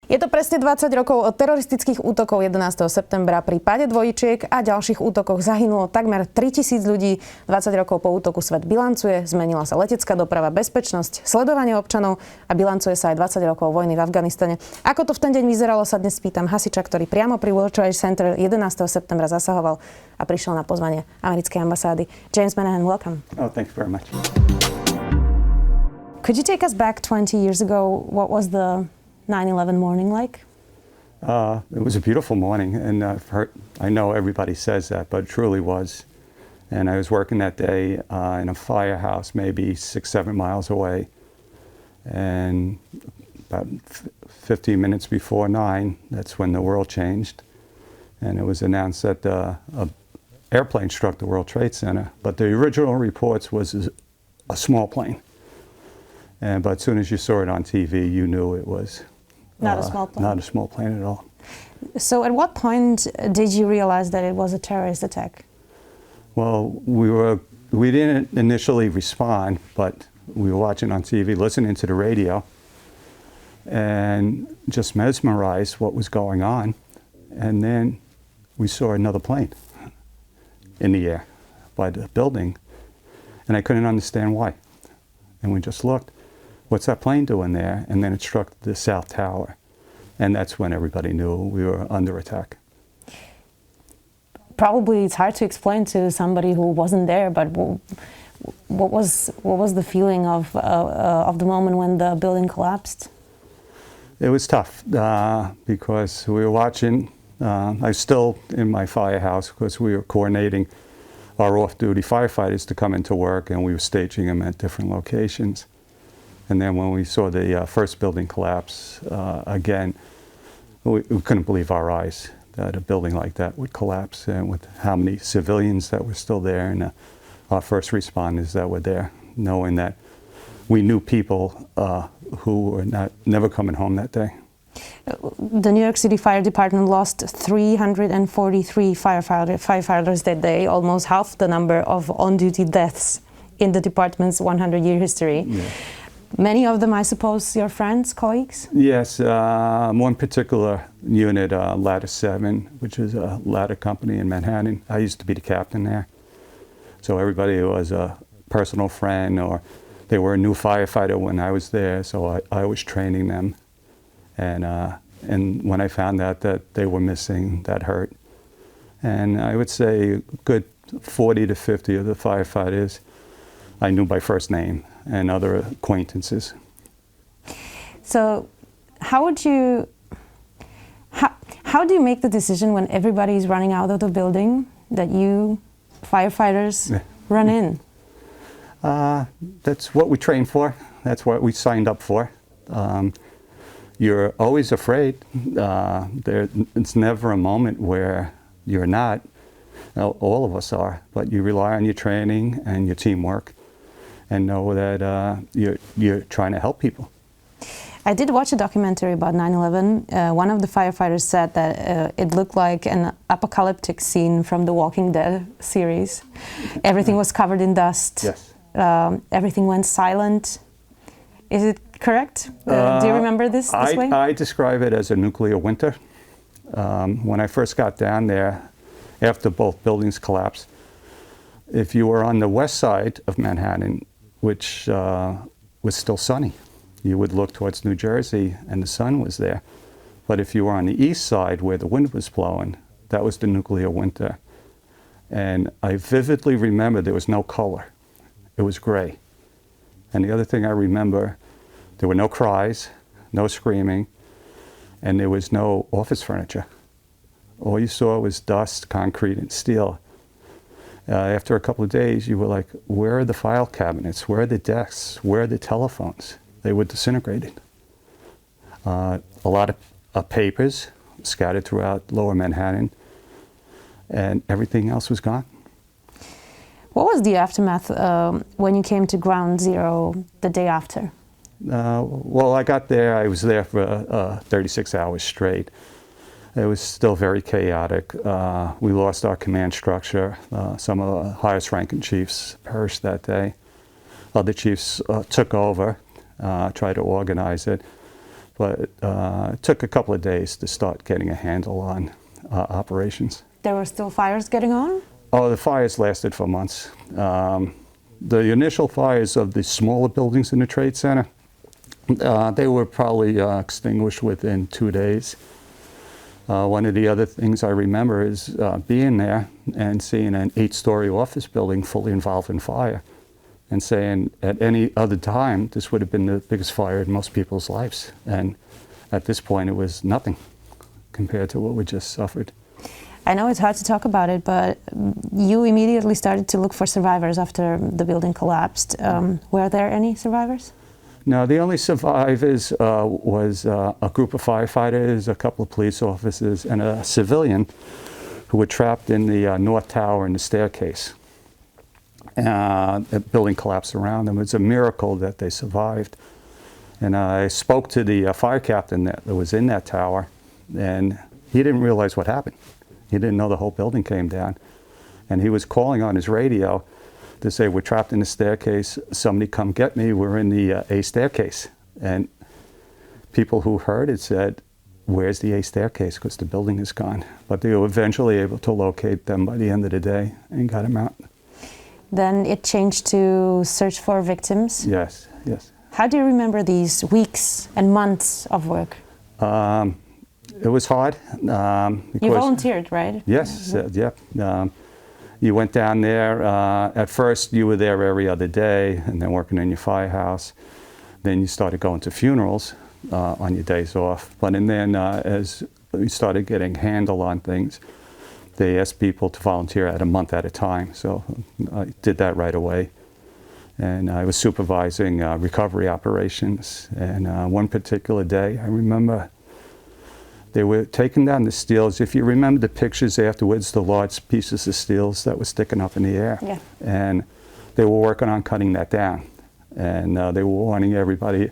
Je to presne 20 rokov od teroristických útokov 11. septembra. Pri páde dvojičiek a ďalších útokoch zahynulo takmer 3000 ľudí. 20 rokov po útoku svet bilancuje, zmenila sa letecká doprava, bezpečnosť, sledovanie občanov a bilancuje sa aj 20 rokov vojny v Afganistane. Ako to v ten deň vyzeralo, sa dnes pýtam Hasiča, ktorý priamo pri World Trade Center 11. septembra zasahoval a prišiel na pozvanie americkej ambasády. James Manahan, welcome. Oh, thank you very much. Could you take us back 20 years ago? What was the 9/11 morning like? It was a beautiful morning, and I know everybody says that, but it truly was. And I was working that day in a firehouse, maybe 6-7 miles away. And about 15 minutes before 9, that's when the world changed. And it was announced that an airplane struck the World Trade Center. But the original reports was a small plane. But as soon as you saw it on TV, you knew it was not a small plane. Not a small plane at all. So at what point did you realize that it was a terrorist attack? Well, we didn't initially respond, but we were watching on TV, listening to the radio, and just mesmerized what was going on. And then we saw another plane in the air by the building, and I couldn't understand why. And we just looked. What's that plane doing there? And then it struck the South Tower. And that's when everybody knew we were under attack. Probably it's hard to explain to somebody who wasn't there, but what was the feeling of the moment when the building collapsed? It was tough because we were watching. I was still in my firehouse because we were coordinating our off-duty firefighters to come into work, and we were staging them at different locations. And then when we saw the first building collapse, again, we couldn't believe our eyes that a building like that would collapse, and with how many civilians that were still there, and our first responders that were there, knowing that we knew people who were never coming home that day. The New York City Fire Department lost 343 firefighters that day, almost half the number of on-duty deaths in the department's 100-year history. Yeah. Many of them, I suppose, your friends, colleagues? Yes, one particular unit, Ladder 7, which is a ladder company in Manhattan. I used to be the captain there. So everybody was a personal friend, or they were a new firefighter when I was there, so I was training them. And when I found out that they were missing, that hurt. And I would say a good 40 to 50 of the firefighters I knew by first name, and other acquaintances. So how do you make the decision when everybody is running out of the building that you firefighters run in? That's what we trained for. That's what we signed up for. You're always afraid. It's never a moment where you're not. All of us are, but you rely on your training and your teamwork, and know that you're trying to help people. I did watch a documentary about 9/11. One of the firefighters said that it looked like an apocalyptic scene from the Walking Dead series. Everything was covered in dust. Yes. Everything went silent. Is it correct? Do you remember this way? I describe it as a nuclear winter. When I first got down there, after both buildings collapsed, if you were on the west side of Manhattan, which was still sunny, you would look towards New Jersey and the sun was there. But if you were on the east side where the wind was blowing, that was the nuclear winter. And I vividly remember there was no color. It was gray. And the other thing I remember, there were no cries, no screaming, and there was no office furniture. All you saw was dust, concrete, and steel. After a couple of days, you were like, where are the file cabinets? Where are the desks? Where are the telephones? They were disintegrated. A lot of papers scattered throughout lower Manhattan, and everything else was gone. What was the aftermath when you came to ground zero the day after? Well, I got there. I was there for 36 hours straight. It was still very chaotic. We lost our command structure. Some of the highest ranking chiefs perished that day. Other chiefs took over, tried to organize it. but it took a couple of days to start getting a handle on operations. There were still fires getting on? Oh, the fires lasted for months. The initial fires of the smaller buildings in the Trade Center, they were probably extinguished within 2 days. One of the other things I remember is being there and seeing an 8-story office building fully involved in fire, and saying at any other time this would have been the biggest fire in most people's lives. And at this point it was nothing compared to what we just suffered. I know it's hard to talk about it, but you immediately started to look for survivors after the building collapsed. Were there any survivors? No, the only survivors was a group of firefighters, a couple of police officers, and a civilian who were trapped in the North Tower in the staircase. The building collapsed around them. It's a miracle that they survived. And I spoke to the fire captain that was in that tower, and he didn't realize what happened. He didn't know the whole building came down. And he was calling on his radio to say, we're trapped in the staircase, somebody come get me, we're in the A staircase. And people who heard it said, where's the A staircase? Because the building is gone. But they were eventually able to locate them by the end of the day and got them out. Then it changed to search for victims? Yes, yes. How do you remember these weeks and months of work? It was hard. You volunteered, right? Yes, yeah. You went down there. At first, you were there every other day, and then working in your firehouse. Then you started going to funerals on your days off. But and then as we started getting handle on things, they asked people to volunteer at a month at a time. So I did that right away. And I was supervising recovery operations. And one particular day, I remember they were taking down the steels. If you remember the pictures afterwards, the large pieces of steels that were sticking up in the air. Yeah. And they were working on cutting that down. And they were warning everybody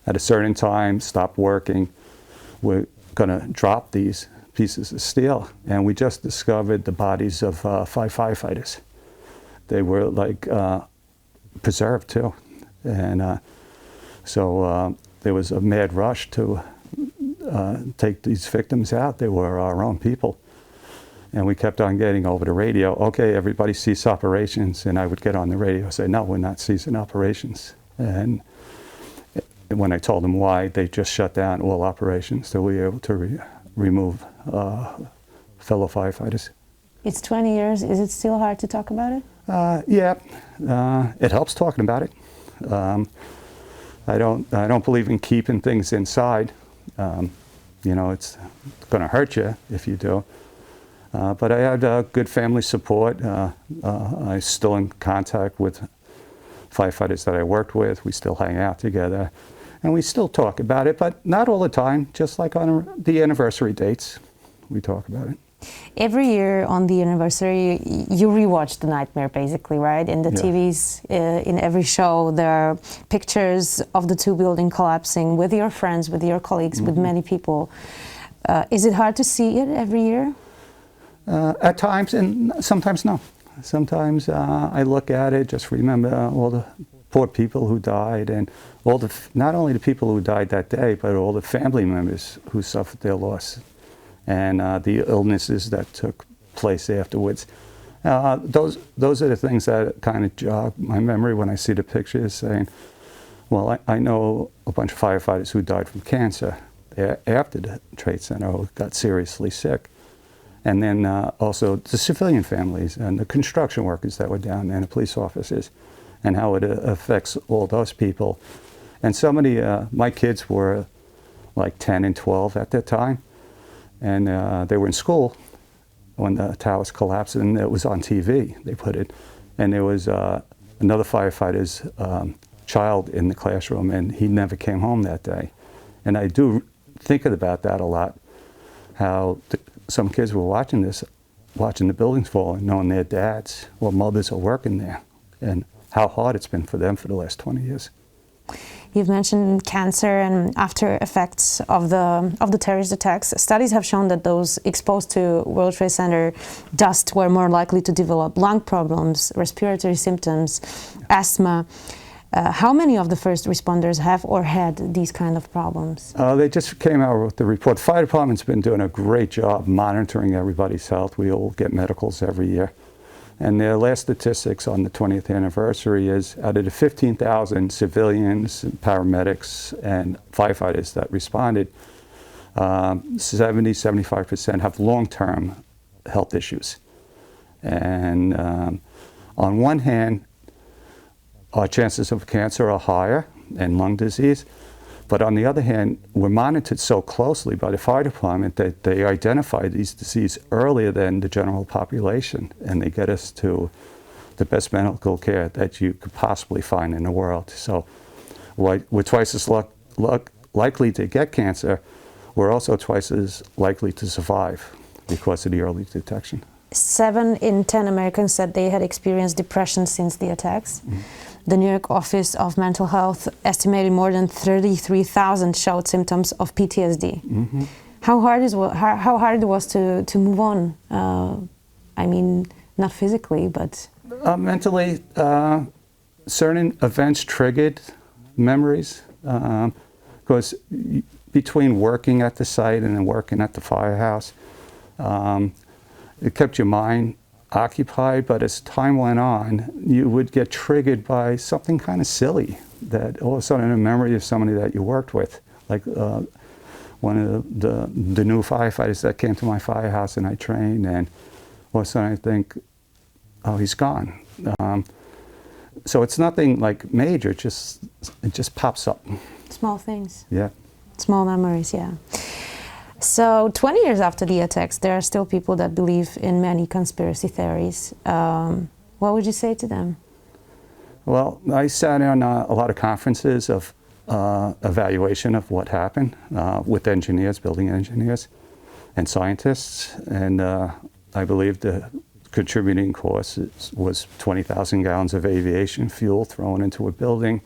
at a certain time, stop working. We're going to drop these pieces of steel. And we just discovered the bodies of 5 firefighters. They were like preserved too. And so there was a mad rush to take these victims out. They were our own people. And we kept on getting over the radio, okay, everybody cease operations. And I would get on the radio and say, no, we're not ceasing operations. And when I told them why, they just shut down all operations. So we were able to remove fellow firefighters. It's 20 years. Is it still hard to talk about it? Yeah, it helps talking about it. I don't believe in keeping things inside. You know, it's going to hurt you if you do. But I had good family support. I'm still in contact with firefighters that I worked with. We still hang out together. And we still talk about it, but not all the time. Just like on the anniversary dates, we talk about it. Every year on the anniversary, you rewatch the nightmare, basically, right? In the TVs, in every show, there are pictures of the 2 buildings collapsing with your friends, with your colleagues, with many people. Is it hard to see it every year? At times, and sometimes no. Sometimes I look at it, just remember all the poor people who died, and all the not only the people who died that day, but all the family members who suffered their loss. And the illnesses that took place afterwards. Those are the things that kind of jog my memory when I see the pictures saying, well, I know a bunch of firefighters who died from cancer after the Trade Center who got seriously sick. And then also the civilian families and the construction workers that were down there and the police officers, and how it affects all those people. And so many, my kids were like 10 and 12 at that time. And they were in school when the towers collapsed, and it was on TV, they put it. And there was another firefighter's child in the classroom, and he never came home that day. And I do think about that a lot, how some kids were watching this, watching the buildings fall, and knowing their dads or mothers are working there, and how hard it's been for them for the last 20 years. You've mentioned cancer and after effects of the terrorist attacks. Studies have shown that those exposed to World Trade Center dust were more likely to develop lung problems, respiratory symptoms, asthma. How many of the first responders have or had these kind of problems? They just came out with the report. The fire department's been doing a great job monitoring everybody's health. We all get medicals every year. And their last statistics on the 20th anniversary is out of the 15,000 civilians, paramedics, and firefighters that responded, 70-75% have long-term health issues. And on one hand, our chances of cancer are higher and lung disease. But on the other hand, we're monitored so closely by the fire department that they identify these diseases earlier than the general population, and they get us to the best medical care that you could possibly find in the world. So we're twice as likely to get cancer. We're also twice as likely to survive because of the early detection. 7 in 10 Americans said they had experienced depression since the attacks. Mm-hmm. The New York Office of Mental Health estimated more than 33,000 showed symptoms of PTSD. Mm-hmm. How hard it was to move on? I mean, not physically, but mentally. Certain events triggered memories. Because between working at the site and then working at the firehouse, it kept your mind occupied, but as time went on, you would get triggered by something kind of silly, that all of a sudden a memory of somebody that you worked with, like one of the new firefighters that came to my firehouse and I trained, and all of a sudden I think, oh, he's gone. So it's nothing like major, it just pops up. Small things. Yeah. Small memories, yeah. So 20 years after the attacks, there are still people that believe in many conspiracy theories. What would you say to them? Well, I sat in a lot of conferences of evaluation of what happened with engineers, building engineers, and scientists. And I believe the contributing cause was 20,000 gallons of aviation fuel thrown into a building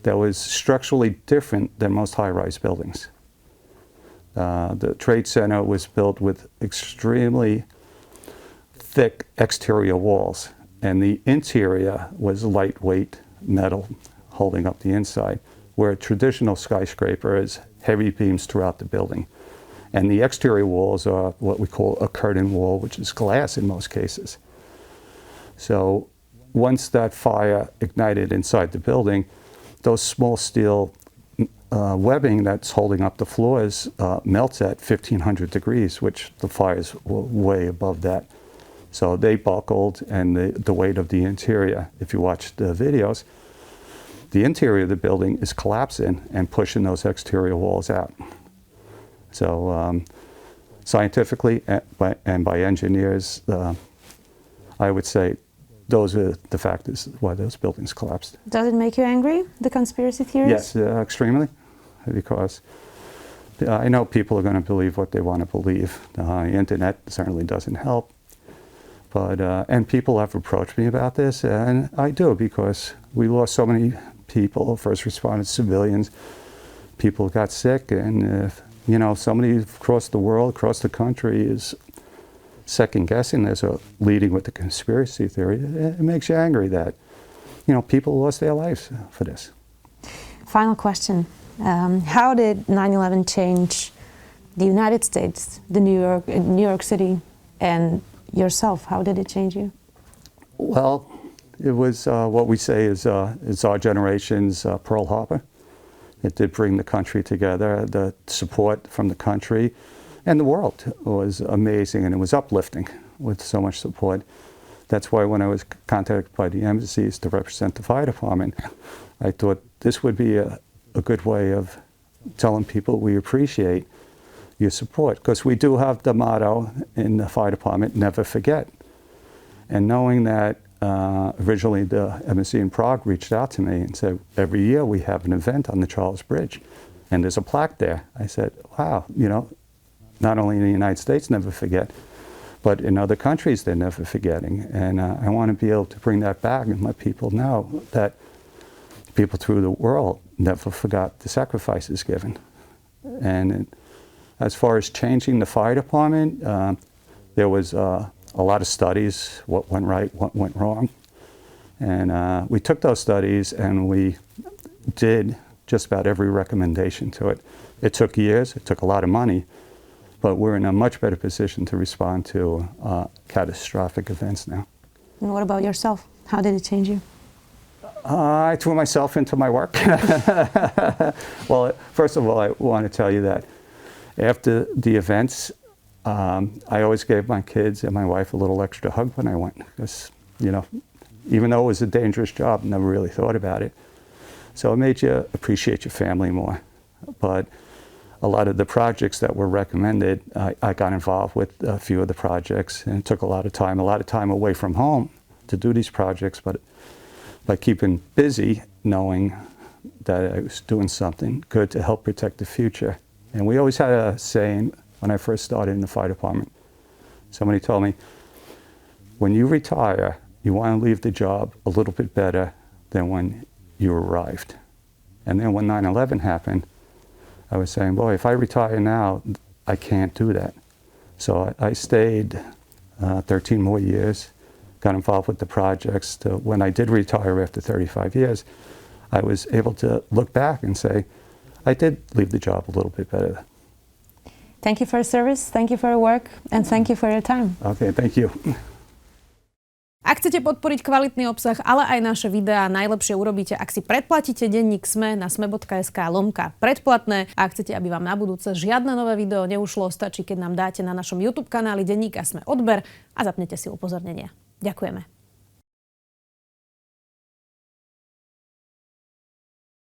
that was structurally different than most high-rise buildings. The Trade Center was built with extremely thick exterior walls, and the interior was lightweight metal holding up the inside, where a traditional skyscraper is heavy beams throughout the building. And the exterior walls are what we call a curtain wall, which is glass in most cases. So once that fire ignited inside the building, those small steel webbing that's holding up the floors melts at 1,500 degrees, which the fires were way above that. So they buckled, and the weight of the interior, if you watch the videos, the interior of the building is collapsing and pushing those exterior walls out. So scientifically and by engineers, I would say those are the factors why those buildings collapsed. Does it make you angry, the conspiracy theories? Yes, extremely, because I know people are going to believe what they want to believe. The internet certainly doesn't help. But, and people have approached me about this, and I do, because we lost so many people, first responders, civilians, people got sick, and if, you know, somebody across the world, across the country is second guessing this or leading with the conspiracy theory, it makes you angry that, you know, people lost their lives for this. Final question. How did 9/11 change the United States, New York City, and yourself? How did it change you? Well, it was what we say is our generation's Pearl Harbor. It did bring the country together. The support from the country and the world was amazing, and it was uplifting with so much support. That's why when I was contacted by the embassies to represent the fire department, I thought this would be a good way of telling people we appreciate your support, because we do have the motto in the fire department, never forget. And knowing that originally the embassy in Prague reached out to me and said, every year we have an event on the Charles Bridge, and there's a plaque there. I said, wow, you know, not only in the United States never forget, but in other countries they're never forgetting. And I want to be able to bring that back and let people know that people through the world never forgot the sacrifices given. And as far as changing the fire department, there was a lot of studies, what went right, what went wrong. And we took those studies and we did just about every recommendation to it. It took years, it took a lot of money, but we're in a much better position to respond to catastrophic events now. And what about yourself? How did it change you? I threw myself into my work. Well, first of all, I want to tell you that after the events, I always gave my kids and my wife a little extra hug when I went. Because, you know, even though it was a dangerous job, I never really thought about it. So it made you appreciate your family more. But a lot of the projects that were recommended, I got involved with a few of the projects, and it took a lot of time away from home to do these projects, but by keeping busy, knowing that I was doing something good to help protect the future. And we always had a saying when I first started in the fire department. Somebody told me, when you retire, you want to leave the job a little bit better than when you arrived. And then when 9/11 happened, I was saying, boy, if I retire now, I can't do that. So I stayed 13 more years, got involved with the projects. When I did retire after 35 years, I was able to look back and say, I did leave the job a little bit better. Thank you for your service, thank you for your work, and thank you for your time. Okay, thank you. Ak chcete podporiť kvalitný obsah, ale aj naše videá, najlepšie urobíte, ak si predplatíte denník Sme na sme.sk/predplatné. A ak chcete, aby vám na budúce žiadne nové video neušlo, stačí, keď nám dáte na našom YouTube kanáli denníka Sme odber a zapnete si upozornenia. Ďakujeme.